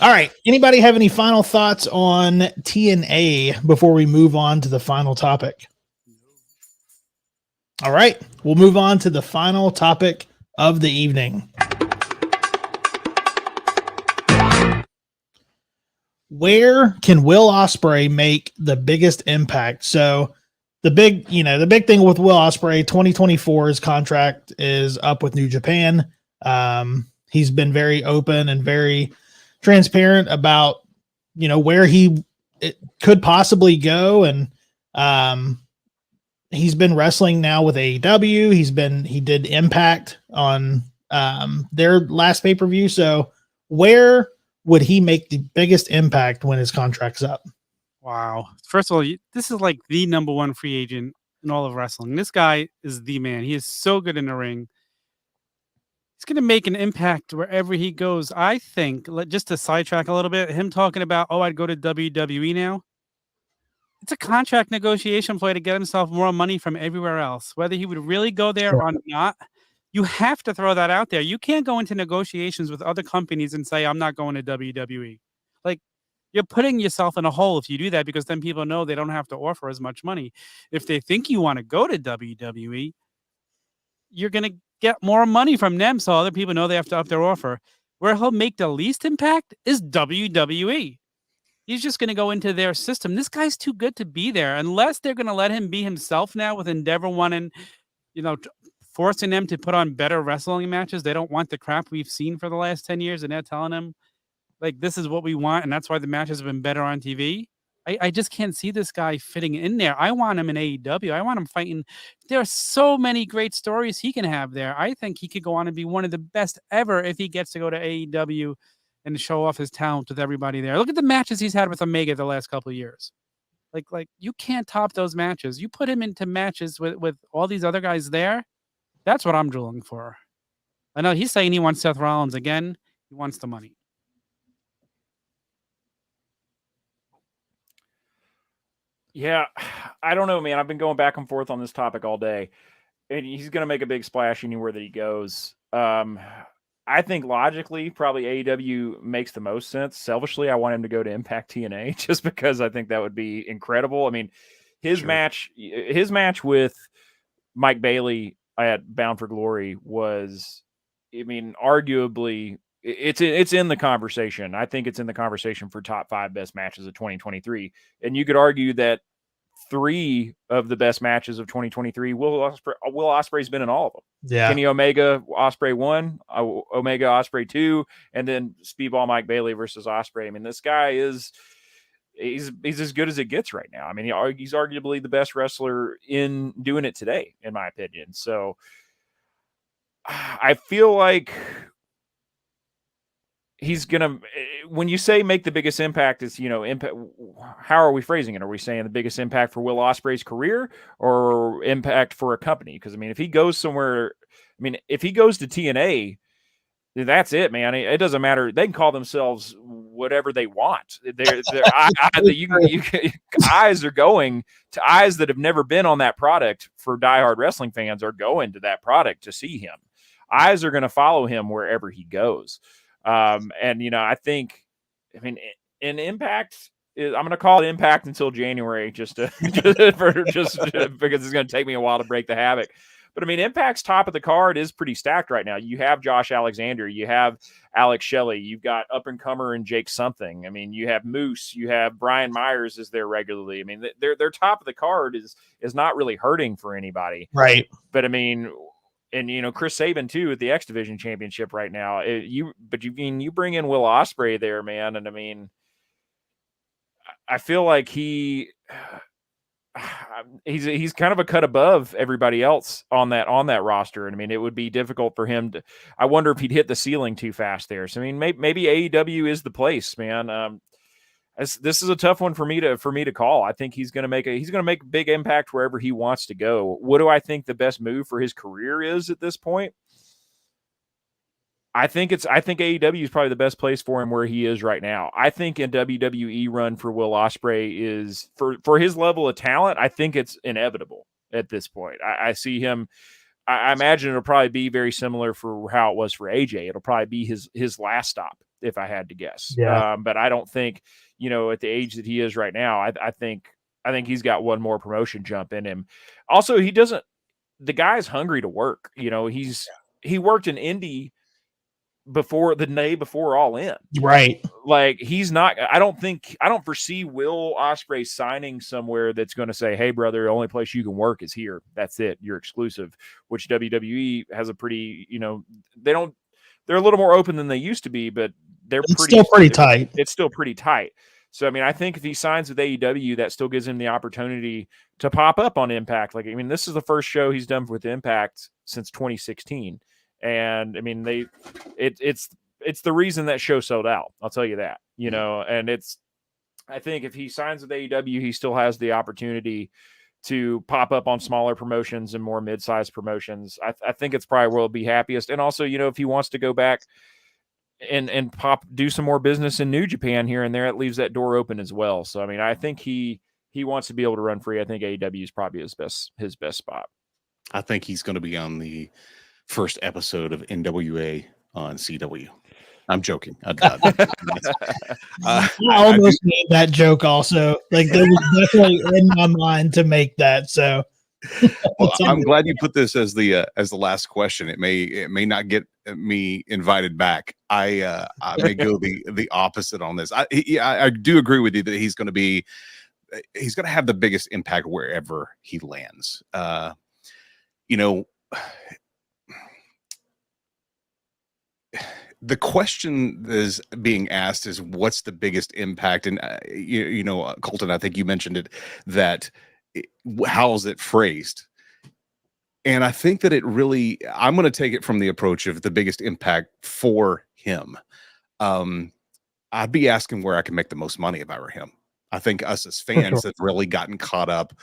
All right. Anybody have any final thoughts on TNA before we move on to the final topic? All right. We'll move on to the final topic of the evening. Where can Will Ospreay make the biggest impact? So the big thing with Will Ospreay, 2024, his contract is up with New Japan. He's been very open and very transparent about, where it could possibly go. And he's been wrestling now with AEW. He did Impact on their last pay-per-view. So where would he make the biggest impact when his contract's up? Wow. First of all, this is like the number one free agent in all of wrestling. This guy is the man. He is so good in the ring. He's going to make an impact wherever he goes. I think, just to sidetrack a little bit, him talking about, I'd go to WWE now. It's a contract negotiation play to get himself more money from everywhere else. Whether he would really go there or not, you have to throw that out there. You can't go into negotiations with other companies and say, I'm not going to WWE. Like, you're putting yourself in a hole if you do that, because then people know they don't have to offer as much money. If they think you want to go to WWE, you're going to get more money from them, so other people know they have to up their offer. Where he'll make the least impact is WWE. He's just going to go into their system. This guy's too good to be there, unless they're going to let him be himself now with Endeavor wanting, forcing them to put on better wrestling matches. They don't want the crap we've seen for the last 10 years, and they're telling him, like, this is what we want, and that's why the matches have been better on TV. I just can't see this guy fitting in there. I want him in AEW. I want him fighting. There are so many great stories he can have there. I think he could go on and be one of the best ever if he gets to go to AEW and show off his talent with everybody there. Look at the matches he's had with Omega the last couple of years. Like you can't top those matches. You put him into matches with all these other guys there. That's what I'm drooling for. I know he's saying he wants Seth Rollins again. He wants the money. Yeah, I don't know, man. I've been going back and forth on this topic all day, and he's going to make a big splash anywhere that he goes. I think logically, probably AEW makes the most sense. Selfishly, I want him to go to Impact TNA just because I think that would be incredible. I mean, his match with Mike Bailey at Bound for Glory was, I mean, arguably it's in the conversation. I think it's in the conversation for top 5 best matches of 2023. And you could argue that 3 of the best matches of 2023, Will Ospreay's been in all of them. Yeah. Kenny Omega, Ospreay 1, Omega, Ospreay 2, and then Speedball Mike Bailey versus Ospreay. I mean, this guy he's as good as it gets right now. I mean, he's arguably the best wrestler in doing it today, in my opinion. So I feel like he's gonna, when you say make the biggest impact, is, you know, impact, how are we phrasing it? Are we saying the biggest impact for Will Ospreay's career or impact for a company? Because I mean, if he goes somewhere, I mean, if he goes to TNA, that's it, man. It doesn't matter. They can call themselves whatever they want. Eyes are going to, eyes that have never been on that product for diehard wrestling fans are going to that product to see him. Eyes are going to follow him wherever he goes. And, you know, I think, I mean, in Impact, I'm going to call it Impact until January, just because it's going to take me a while to break the havoc. But I mean, Impact's top of the card is pretty stacked right now. You have Josh Alexander, you have Alex Shelley, you've got up and comer and Jake something. I mean, you have Moose, you have Brian Myers is there regularly. I mean, their top of the card is not really hurting for anybody, right? But I mean, and you know, Chris Sabin too at the X Division Championship right now. You bring in Will Ospreay there, man, and I mean, I feel like he's kind of a cut above everybody else on that roster. And I mean, it would be difficult for him to, I wonder if he'd hit the ceiling too fast there. So, I mean, maybe AEW is the place, man. This is a tough one for me to call. I think he's going to make a big impact wherever he wants to go. What do I think the best move for his career is at this point? I think AEW is probably the best place for him where he is right now. I think a WWE run for Will Ospreay is, for his level of talent, I think it's inevitable at this point. I see him. I imagine it'll probably be very similar for how it was for AJ. It'll probably be his last stop, if I had to guess. Yeah. But I don't think, you know, at the age that he is right now, I think he's got one more promotion jump in him. Also, the guy's hungry to work. You know, he worked in indie before All In, right? Like, he's not, I don't foresee Will Ospreay signing somewhere that's going to say, hey brother, the only place you can work is here. That's it. You're exclusive, which WWE has a pretty, you know, they're a little more open than they used to be, but it's still pretty tight. It's still pretty tight. So, I mean, I think if he signs with AEW, that still gives him the opportunity to pop up on Impact. Like, I mean, this is the first show he's done with Impact since 2016. And I mean, it's the reason that show sold out. I'll tell you that, you know, and I think if he signs with AEW, he still has the opportunity to pop up on smaller promotions and more mid-sized promotions. I think it's probably where he'll be happiest. And also, you know, if he wants to go back and do some more business in New Japan here and there, it leaves that door open as well. So, I mean, I think he wants to be able to run free. I think AEW is probably his best spot. I think he's going to be on the first episode of NWA on CW. I'm joking. I almost made that joke also. Like, there was definitely in my mind to make that. So well, I'm glad you put this as the last question. It may not get me invited back. I may go the opposite on this. I do agree with you that he's going to have the biggest impact wherever he lands. You know, the question that is being asked is, what's the biggest impact? And you know, Colton, I think you mentioned it, that how is it phrased? And I think that I'm going to take it from the approach of the biggest impact for him. I'd be asking where I can make the most money if I were him. I think us as fans sure. have really gotten caught up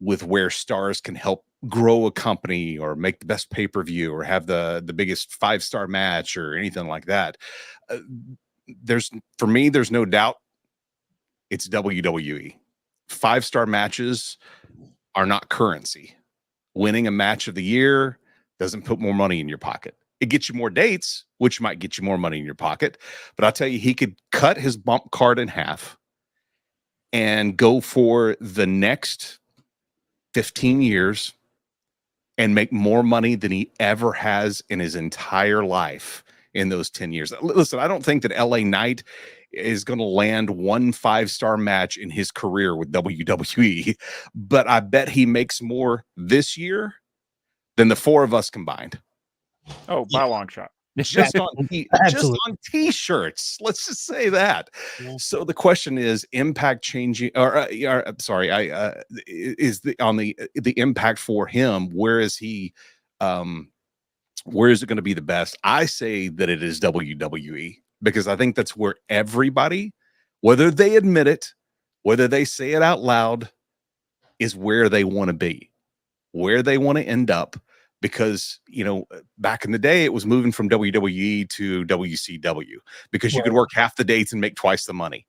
with where stars can help grow a company or make the best pay-per-view or have the biggest 5-star match or anything like that. For me, there's no doubt it's WWE. 5-star matches are not currency. Winning a match of the year doesn't put more money in your pocket. It gets you more dates, which might get you more money in your pocket. But I'll tell you, he could cut his bump card in half and go for the next 15 years and make more money than he ever has in his entire life in those 10 years. Listen, I don't think that LA Knight is going to land one 5-star match in his career with WWE, but I bet he makes more this year than the 4 of us combined. Oh, by a long shot. Just on t-shirts. Let's just say that. Yeah. So the question is, impact changing, is the impact for him? Where is he? Where is it going to be the best? I say that it is WWE, because I think that's where everybody, whether they admit it, whether they say it out loud, is where they want to be, where they want to end up. Because, back in the day, it was moving from WWE to WCW because you could work half the dates and make twice the money.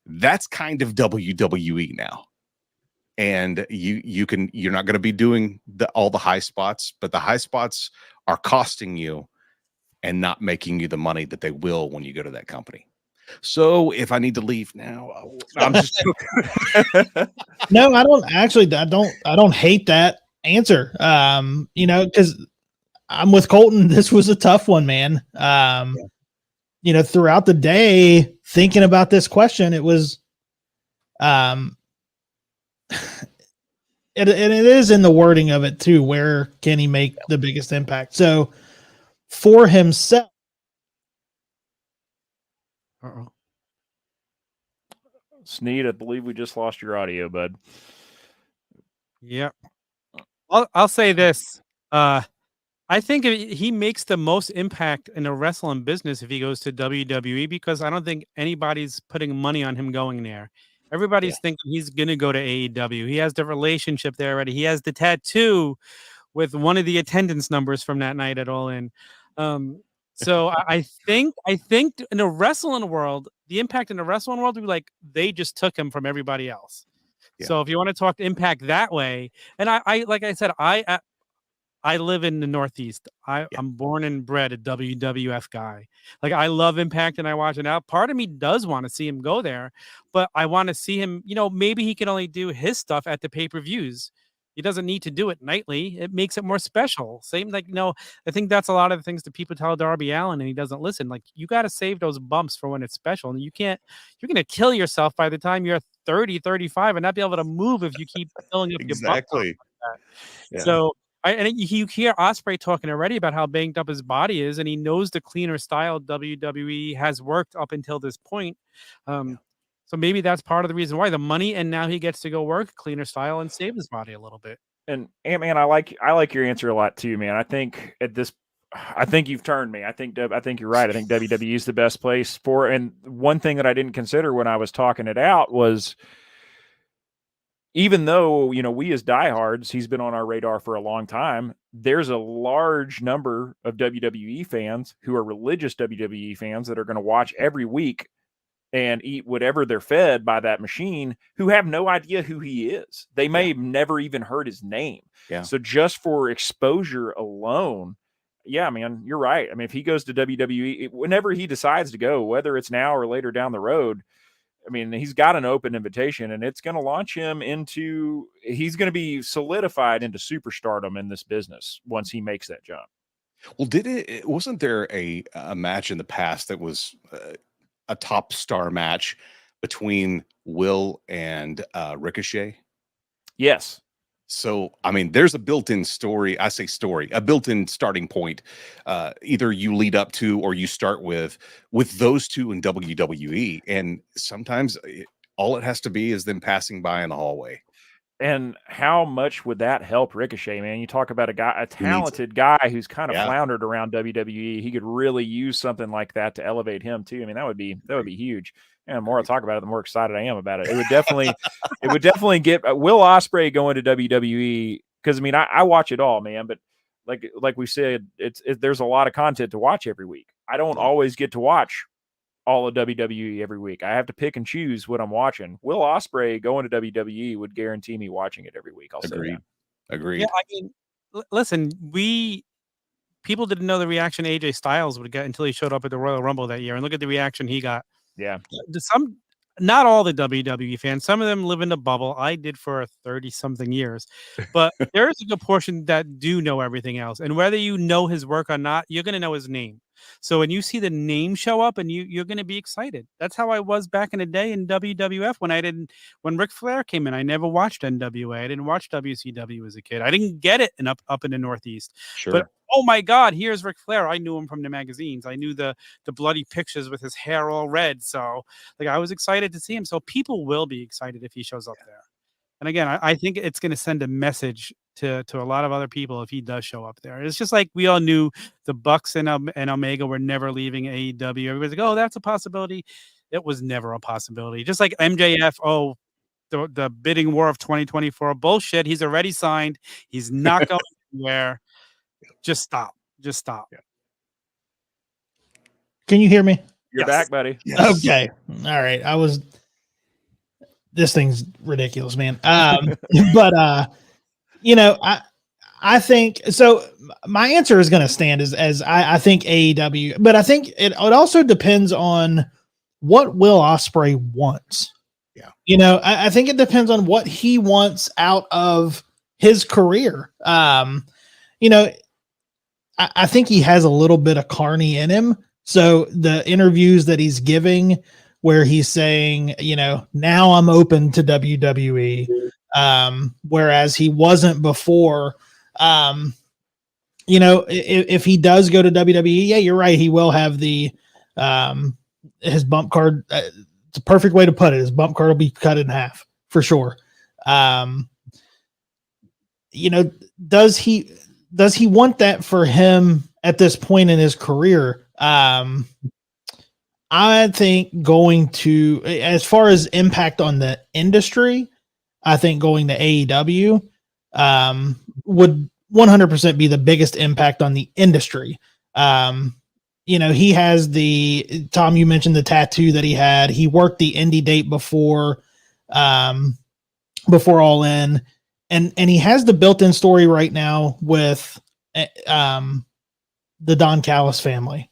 That's kind of WWE now. And you're not going to be doing all the high spots, but the high spots are costing you and not making you the money that they will when you go to that company. So if I need to leave now, I'm just joking. No, I don't hate that answer. Because I'm with Colton. This was a tough one, man. Throughout the day thinking about this question, it was it is in the wording of it too. Where can he make the biggest impact? So for himself. Sneed, I believe we just lost your audio, bud. Yep. I'll say this. I think he makes the most impact in the wrestling business if he goes to WWE, because I don't think anybody's putting money on him going there. Everybody's thinking he's going to go to AEW. He has the relationship there already. He has the tattoo with one of the attendance numbers from that night at All In. So I think in the wrestling world, the impact in the wrestling world would be like they just took him from everybody else. Yeah. So if you want to talk impact that way, and I like I said, I live in the Northeast. I'm born and bred a WWF guy. Like, I love Impact and I watch it out. Part of me does want to see him go there, but I want to see him, maybe he can only do his stuff at the pay-per-views. He doesn't need to do it nightly. It makes it more special. Same, I think that's a lot of the things that people tell Darby Allin and he doesn't listen. Like, you got to save those bumps for when it's special. And you're going to kill yourself by the time you're 30, 35 and not be able to move if you keep filling up your bumps. Exactly. Yeah. So, you hear Ospreay talking already about how banged up his body is, and he knows the cleaner style WWE has worked up until this point. So maybe that's part of the reason why the money, and now he gets to go work cleaner style and save his body a little bit. And man, I like your answer a lot too, man. I think you've turned me. I think you're right. I think WWE is the best place for. And one thing that I didn't consider when I was talking it out was, even though, we as diehards, he's been on our radar for a long time, there's a large number of WWE fans who are religious WWE fans that are going to watch every week and eat whatever they're fed by that machine, who have no idea who he is. They may have never even heard his name. Yeah. So just for exposure alone, yeah, man, you're right. I mean, if he goes to WWE, whenever he decides to go, whether it's now or later down the road, I mean, he's got an open invitation, and it's going to launch him into, he's going to be solidified into superstardom in this business once he makes that jump. Well, wasn't there a match in the past that was a top star match between Will and Ricochet? Yes. So, I mean, there's a built-in story. I say story, a built-in starting point. Either you lead up to or you start with those two in WWE. And sometimes all it has to be is them passing by in the hallway. And how much would that help Ricochet, man? You talk about a He needs it. talented guy who's kind of Yeah. floundered around WWE. He could really use something like that to elevate him too. I mean, that would be huge. And the more I talk about it, the more excited I am about it. It would definitely get Will Ospreay going to WWE, because I mean, I watch it all, man. But like we said, there's a lot of content to watch every week. I don't always get to watch all of WWE every week. I have to pick and choose what I'm watching. Will Ospreay going to WWE would guarantee me watching it every week. I'll say that. Agreed. Yeah, I mean, listen, people didn't know the reaction AJ Styles would get until he showed up at the Royal Rumble that year, and look at the reaction he got. Yeah. Not all the WWE fans, some of them live in the bubble. I did for 30-something years, but there is a good portion that do know everything else. And whether you know his work or not, you're going to know his name. So when you see the name show up, and you're going to be excited. That's how I was back in the day in WWF when Ric Flair came in. I never watched NWA. I didn't watch WCW as a kid. I didn't get it up in the Northeast. Sure. But oh my God, here's Ric Flair. I knew him from the magazines. I knew the bloody pictures with his hair all red. So I was excited to see him. So people will be excited if he shows up there. And again, I think it's going to send a message to a lot of other people if he does show up there. It's just like we all knew the Bucks and Omega were never leaving AEW. Everybody's like, oh, that's a possibility. It was never a possibility. Just like MJF, the bidding war of 2024, bullshit. He's already signed. He's not going anywhere. Just stop. Yeah. Can you hear me? You're back, buddy. Yes. Okay. All right. This thing's ridiculous, man. But I think so. My answer is going to stand as I think AEW, but I think it also depends on what Will Ospreay wants. Yeah. I think it depends on what he wants out of his career. I think he has a little bit of Carney in him. So the interviews that he's giving, where he's saying, now I'm open to WWE, whereas he wasn't before. If he does go to WWE, yeah, you're right. He will have his bump card. It's a perfect way to put it. His bump card will be cut in half for sure. Does he want that for him at this point in his career? I think as far as impact on the industry, I think going to AEW would 100% be the biggest impact on the industry. He has Tom, you mentioned the tattoo that he had. He worked the indie date before All In, and he has the built-in story right now with the Don Callis family.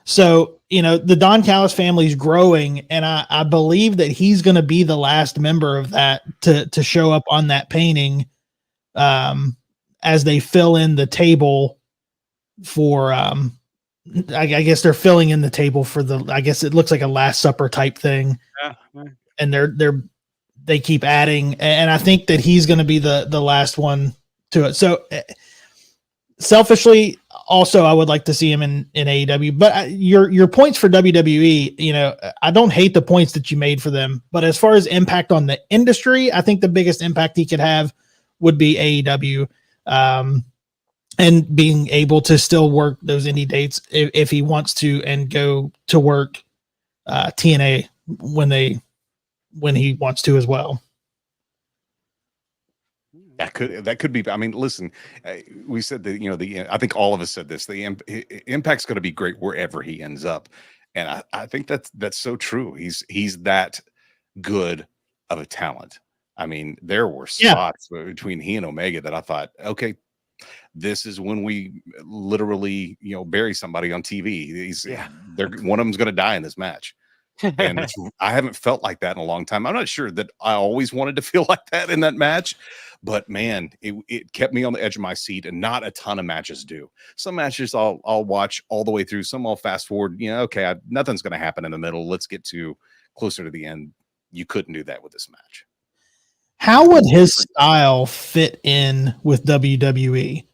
So, the Don Callis family is growing, and I believe that he's going to be the last member of that to show up on that painting as they fill in the table for, I guess they're filling in the table for I guess it looks like a Last Supper type thing. Yeah. And they keep adding, and I think that he's going to be the last one to it. So selfishly, also, I would like to see him in AEW, but your points for WWE, I don't hate the points that you made for them, but as far as impact on the industry, I think the biggest impact he could have would be AEW, and being able to still work those indie dates if he wants to, and go to work TNA when he wants to as well. That could be. I mean, listen, we said that, I think all of us said this, the impact's going to be great wherever he ends up. And I think that's so true. He's that good of a talent. I mean, there were spots between he and Omega that I thought, okay, this is when we literally, bury somebody on TV. One of them's going to die in this match. And I haven't felt like that in a long time. I'm not sure that I always wanted to feel like that in that match, but man, it kept me on the edge of my seat, and not a ton of matches do. Some matches I'll watch all the way through. Some I'll fast forward. Okay, nothing's going to happen in the middle. Let's get to closer to the end. You couldn't do that with this match. How would his style fit in with WWE?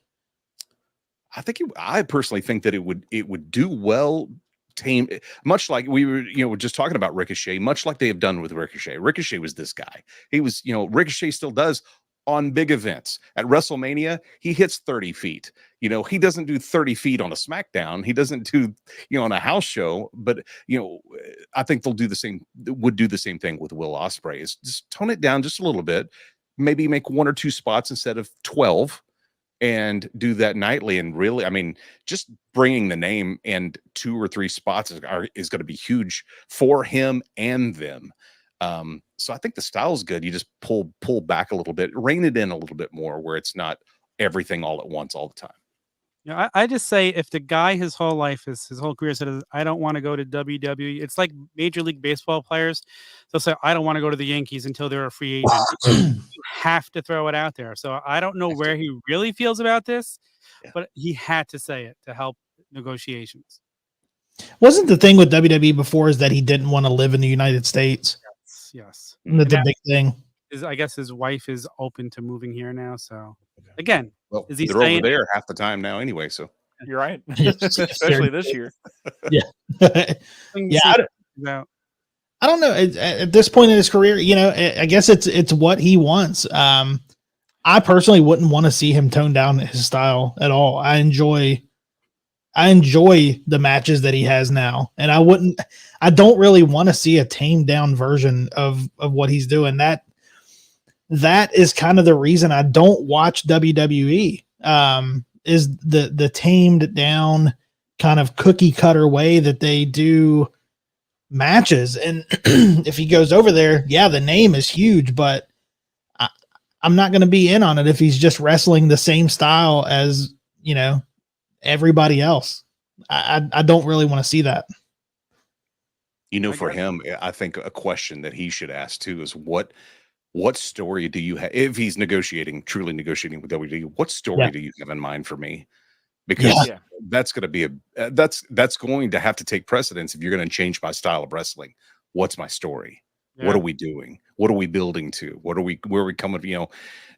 I personally think that it would do well tame, much like we were, we're just talking about Ricochet, much like they have done with Ricochet. Ricochet was this guy. He was, Ricochet still does on big events. At WrestleMania, he hits 30 feet. He doesn't do 30 feet on a SmackDown. He doesn't do, on a house show. But, I think would do the same thing with Will Ospreay, is just tone it down just a little bit. Maybe make 1 or 2 spots instead of 12 and do that nightly. And really, I mean, just bringing the name and 2 or 3 spots is going to be huge for him and them. So I think the style is good. You just pull back a little bit, rein it in a little bit more, where it's not everything all at once all the time. Yeah, I just say, if the guy his whole career said, I don't want to go to WWE. It's like Major League Baseball players. They'll say, I don't want to go to the Yankees until they're a free agent. You have to throw it out there. So I don't know where he really feels about this, but he had to say it to help negotiations. Wasn't the thing with WWE before is that he didn't want to live in the United States? Yes. That's a big thing. I guess his wife is open to moving here now. So again, well, is he they're over there half the time now anyway? So you're right, especially this year. Yeah, yeah. I don't know. At this point in his career, I guess it's what he wants. I personally wouldn't want to see him tone down his style at all. I enjoy the matches that he has now, and I don't really want to see a tamed down version of what he's doing. That is kind of the reason I don't watch WWE, is the tamed down kind of cookie cutter way that they do matches. And if he goes over there, the name is huge, but I'm not going to be in on it if he's just wrestling the same style as, everybody else. I don't really want to see that. For him, I think a question that he should ask too is what story do you have if he's truly negotiating with WWE? What story do you have in mind for me? Because that's going to be that's going to have to take precedence if you're going to change my style of wrestling. What's my story? Yeah. What are we doing? What are we building to? Where are we coming?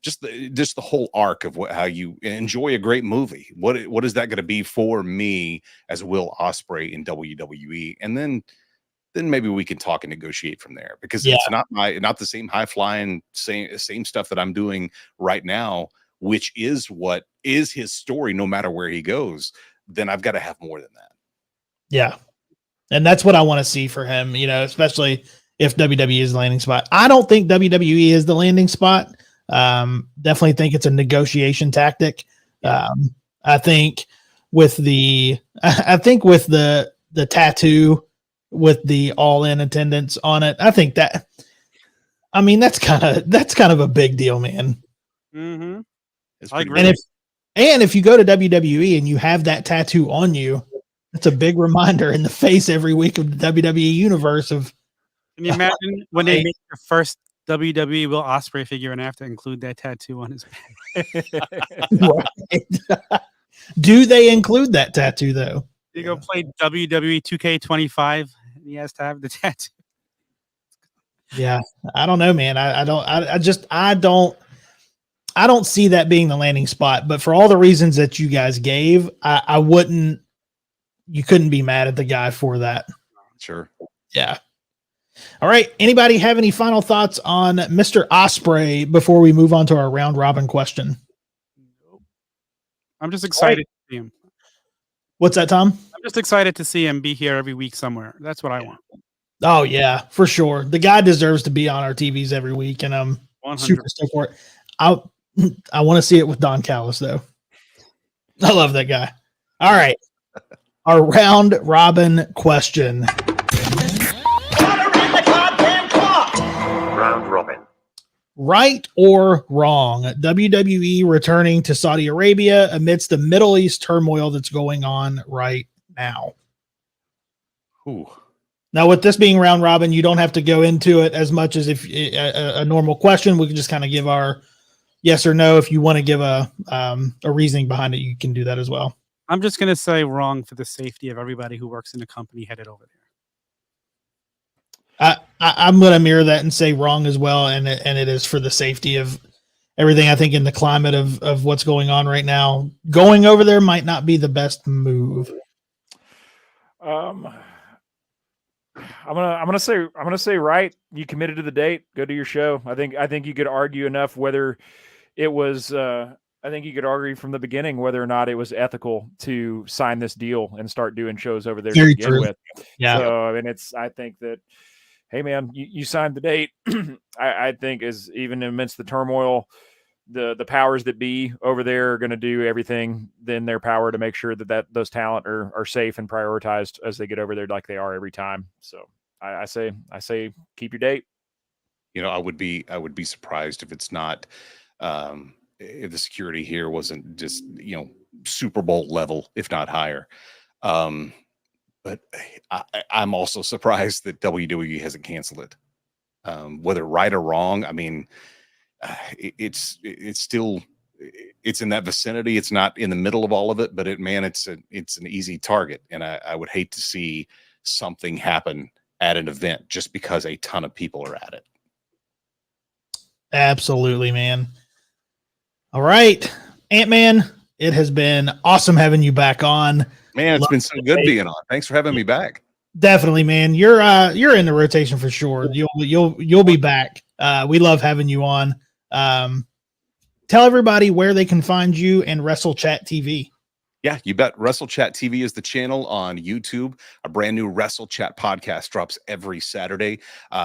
Just the whole arc of how you enjoy a great movie. What is that going to be for me as Will Ospreay in WWE? And then maybe we can talk and negotiate from there, because it's not the same high flying same stuff that I'm doing right now, which is what is his story no matter where he goes. Then I've got to have more than that. Yeah. And that's what I want to see for him, especially if WWE is the landing spot. I don't think WWE is the landing spot. Definitely think it's a negotiation tactic. I think with the tattoo with the all-in attendance on it, I think that's kind of a big deal, man. Mm-hmm. I agree. And if you go to WWE and you have that tattoo on you, it's a big reminder in the face every week of the WWE universe of. Can you imagine when they make the first WWE Will Ospreay figure and have to include that tattoo on his back? Right. Do they include that tattoo though? You go play WWE 2K25 and he has to have the tattoo. Yeah, I don't know, man. I don't see that being the landing spot. But for all the reasons that you guys gave, I wouldn't. You couldn't be mad at the guy for that. Sure. Yeah. All right. Anybody have any final thoughts on Mr. Ospreay before we move on to our round robin question? I'm just excited to see him. What's that, Tom? I'm just excited to see him be here every week somewhere. That's what I want. Oh, yeah, for sure. The guy deserves to be on our TVs every week, and I'm 100%. super stoked for it. I want to see it with Don Callis, though. I love that guy. All right. Our round robin question. Round robin. Right or wrong, WWE returning to Saudi Arabia amidst the Middle East turmoil that's going on right now? Ooh. Now, with this being round robin, you don't have to go into it as much as if a normal question. We can just kind of give our yes or no. If you want to give a reasoning behind it, you can do that as well. I'm just going to say wrong for the safety of everybody who works in the company headed over there. I'm going to mirror that and say wrong as well, and it is for the safety of everything. I think in the climate of what's going on right now, going over there might not be the best move. I'm gonna say right. You committed to the date. Go to your show. I think you could argue enough whether it was. I think you could argue from the beginning whether or not it was ethical to sign this deal and start doing shows over there Very to begin true. with. Yeah. So I mean, I think that, hey man, you signed the date. I think is even amidst the turmoil, the powers that be over there are going to do everything in their power to make sure that those talent are safe and prioritized as they get over there, like they are every time. So I say keep your date. You know, I would be surprised if it's not, if the security here wasn't just, you know, Super Bowl level, if not higher. But I'm also surprised that WWE hasn't canceled it. Whether right or wrong, I mean, it's still, it's in that vicinity. It's not in the middle of all of it, but it's an easy target. And I would hate to see something happen at an event just because a ton of people are at it. Absolutely, man. All right, Ant-Man, it has been awesome having you back on. Man, it's been so good being on. Thanks for having me back. Definitely, man. You're in the rotation for sure. You'll be back. We love having you on. Tell everybody where they can find you and WrestleChat TV. Yeah, you bet. WrestleChat TV is the channel on YouTube. A brand new WrestleChat podcast drops every Saturday.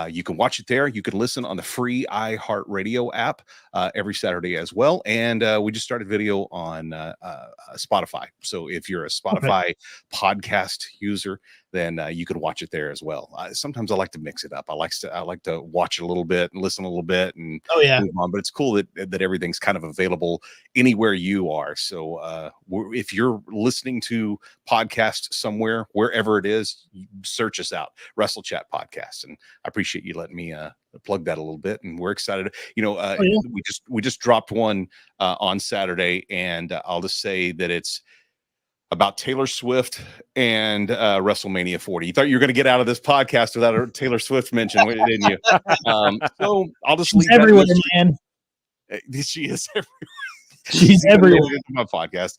You can watch it there. You can listen on the free iHeartRadio app every Saturday as well. And we just started video on Spotify. So if you're a Spotify podcast user, then you can watch it there as well. Sometimes I like to mix it up. I like to watch it a little bit and listen a little bit and move on. But it's cool that everything's kind of available anywhere you are. So if you're listening to podcasts somewhere, wherever it is, search us out, WrestleChat Podcast. And I appreciate you letting me plug that a little bit. And we're excited. You know, we just dropped one on Saturday, and I'll just say that it's about Taylor Swift and WrestleMania 40. You thought you were going to get out of this podcast without a Taylor Swift mention, didn't you? So I'll just leave everywhere, man. She is everywhere. She's everywhere. My podcast.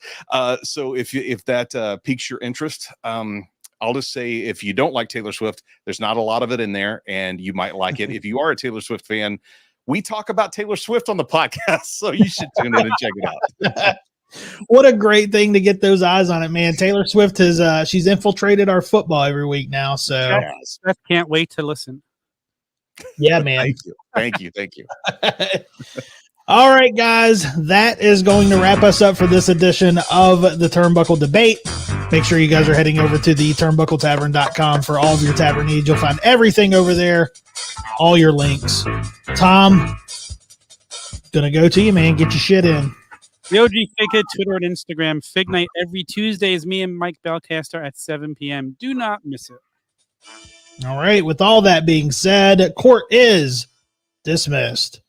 So if that piques your interest, I'll just say if you don't like Taylor Swift, there's not a lot of it in there, and you might like it. If you are a Taylor Swift fan, we talk about Taylor Swift on the podcast, so you should tune in and check it out. What a great thing to get those eyes on it, man. Taylor Swift has she's infiltrated our football every week now. So I can't wait to listen. Yeah, man. Thank you. All right, guys, that is going to wrap us up for this edition of the Turnbuckle Debate. Make sure you guys are heading over to the turnbuckletavern.com for all of your tavern needs. You'll find everything over there, all your links. Tom, gonna go to you, man. Get your shit in. The OG Fighead, Twitter and Instagram. Fig Night every Tuesday is me and Mike Belcaster at 7 p.m. Do not miss it. All right. With all that being said, court is dismissed.